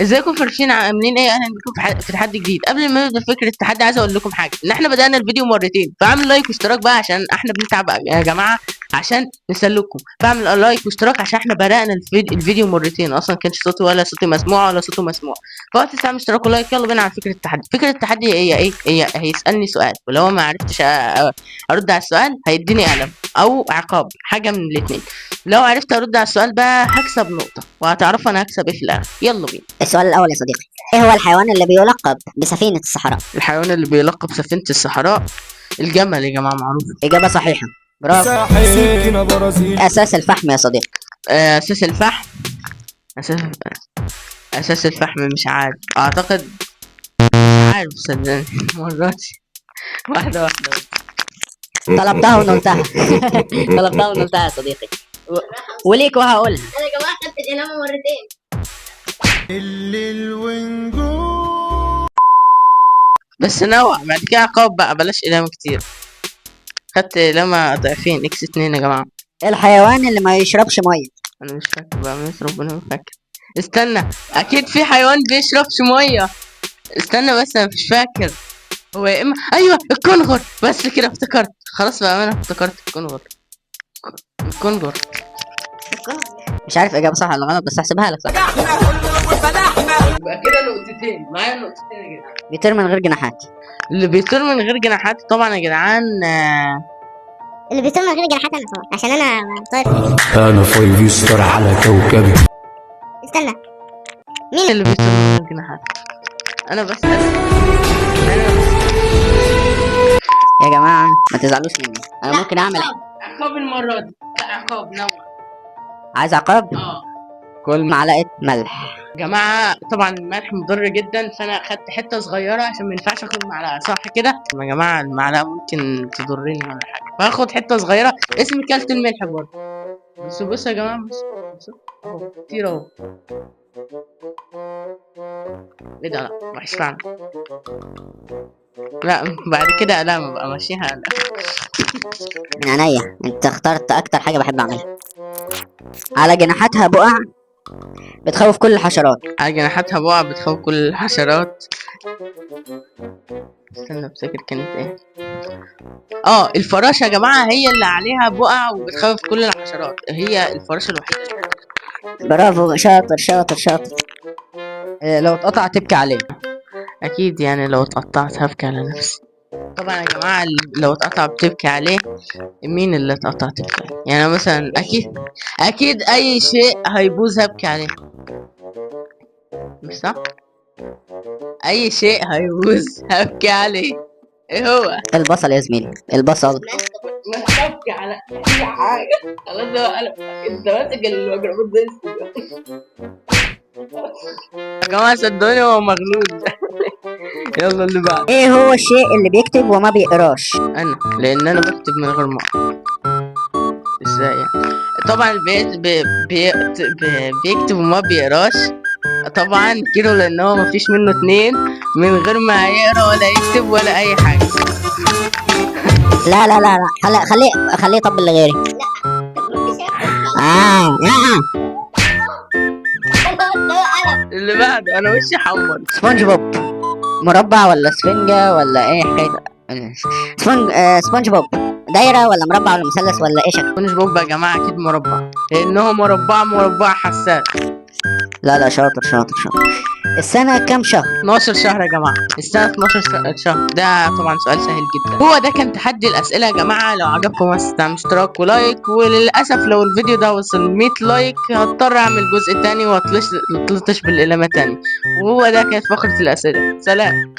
ازيكم فرشين عاملين ايه؟ اهلا بكم في تحدي جديد. قبل ما نبدا فكره التحدي عايز اقول لكم حاجه، ان احنا بدانا الفيديو مرتين، فاعمل لايك واشتراك بقى عشان احنا بنتعب يا جماعه عشان نسلكم. فاعمل لايك واشتراك عشان احنا بدانا الفيديو مرتين، اصلا كانش صوتي ولا صوتي مسموع ولا صوته مسموع. فوقت تعمل اشتراك ولايك. يلا بينا على فكره التحدي. فكره التحدي هي ايه؟ هي هيسالني سؤال، ولو ما عرفتش ارد على السؤال هيديني قلم او عقاب، حاجه من الاثنين. لو عرفت ارد على السؤال بقى هكسب نقطه، وهتعرفوا انا هكسب ايه في الاخر. يلا بينا. السؤال الأول يا صديقي، إيه هو الحيوان اللي بيلقب بسفينة الصحراء؟ الحيوان اللي بيلقب سفينة الصحراء الجمل يا جماعة، معروف. إجابة صحيحة، برافو. أساس الفحم يا صديقي. أساس الفحم. أساس أساس الفحم مش عارف، أعتقد مش عارف صدقني. مراتي واحدة واحدة. طلبتها ونلتها. طلبتها ونلتها يا صديقي، وليك وهقولها. انا يا جماعه خدت القلامه مرتين. بس نوع بعد كده عقاب بقى، بلاش قلامة كتير. خدت قلامة ضعفين، اكس 2 يا جماعة. الحيوان اللي ما يشربش مية. أنا مش فاكر بقى، بس ربنا ما فاكر. استنى، أكيد في حيوان بيشربش مية. استنى بس أنا مش فاكر. هو يا اما ايوه الكونغر، بس كده افتكرت. خلاص بقى انا افتكرت الكونغر. الكونغر. مش عارف إجابة صح ولا غلط، بس هحسبها لك صح. يبقى كده نقطتين، معايا نقطتين يا جدعان. بيطير من غير جناحات. اللي بيطير من غير جناحات طبعا يا جدعان اللي بيطير من غير جناحات انا طبعا، عشان انا طاير. أنا فايف يستر على كوكبي. استنى، اللي بيطير من غير جناحات. انا بس يا جماعة ما تزعلوش مني، أنا ممكن أعمل عقاب المرة دي. لا عقاب نوع. عايز عقاب؟ كل معلقة ملح. يا جماعة طبعا الملح مضر جدا، فانا اخدت حتة صغيرة عشان ما ينفعش اخد معلقة، صح كده؟ يا جماعة المعلقة ممكن تضرني ولا حاجة، فاخد حتة صغيرة. اسمي كلت الملح برضه. بصوا يا جماعة، بصوا اهو كتير اهو. ايه ده؟ لا وحش فعلا. لا بعد كده قلامة بقى ماشيها. من عينيا، أنت اخترت أكتر حاجة بحب أعملها. على جناحاتها بقع بتخوف كل الحشرات. على جناحاتها بقع بتخوف كل الحشرات. استنى بفتكر كانت ايه. الفراشة يا جماعة، هي اللي عليها بقع وبتخوف كل الحشرات، هي الفراشة الوحيدة. برافو، شاطر شاطر شاطر. لو اتقطع تبكي عليه. اكيد يعني لو اتقطعت هبكي على نفسي. طبعا يا جماعة لو اتقطع بتبكي عليه. مين اللي اتقطع تبكي عليه؟ يعني مثلا اكيد اي شيء هيبوظ هبكي عليه، مش صح؟ اي شيء هيبوظ هبكي عليه. ايه هو؟ البصل يا زميلي، البصل. ما تبكي على اي حاجة. خلاص بقى انت ماسك الميكروفون ده. يا جماعة صدقوني هو مغلول. يلا اللي بعد. ايه هو الشيء اللي بيكتب وما بيقراش؟ انا، لان انا بكتب من غير ما اقرا. ازاي يعني؟ طبعا بيكتب وما بيقراش. طبعا كيلو، لان هو مفيش منه اتنين من غير ما يقرا ولا يكتب ولا اي حاجة. لا لا لا لا، خليه طب اللي غيري. اللي بعده انا وشي حمر. سبونج بوب مربع ولا سفنجة ولا ايه حكايته؟ سبونج بوب دايرة ولا مربع ولا مثلث ولا ايه شكله؟ سبونج بوب يا جماعة اكيد مربع، لانه مربع حساس. لا لا، شاطر شاطر شاطر. السنة كام شهر؟ 12 شهر يا جماعة، السنة 12 شهر. ده طبعا سؤال سهل جدا. هو ده كان تحدي الأسئلة يا جماعة. لو عجبكم استعمل اشتراك ولايك، وللأسف لو الفيديو ده وصل 100 لايك هضطر أعمل جزء تاني وأطلش بالقلامة تاني. وهو ده كانت فقرة الأسئلة. سلام.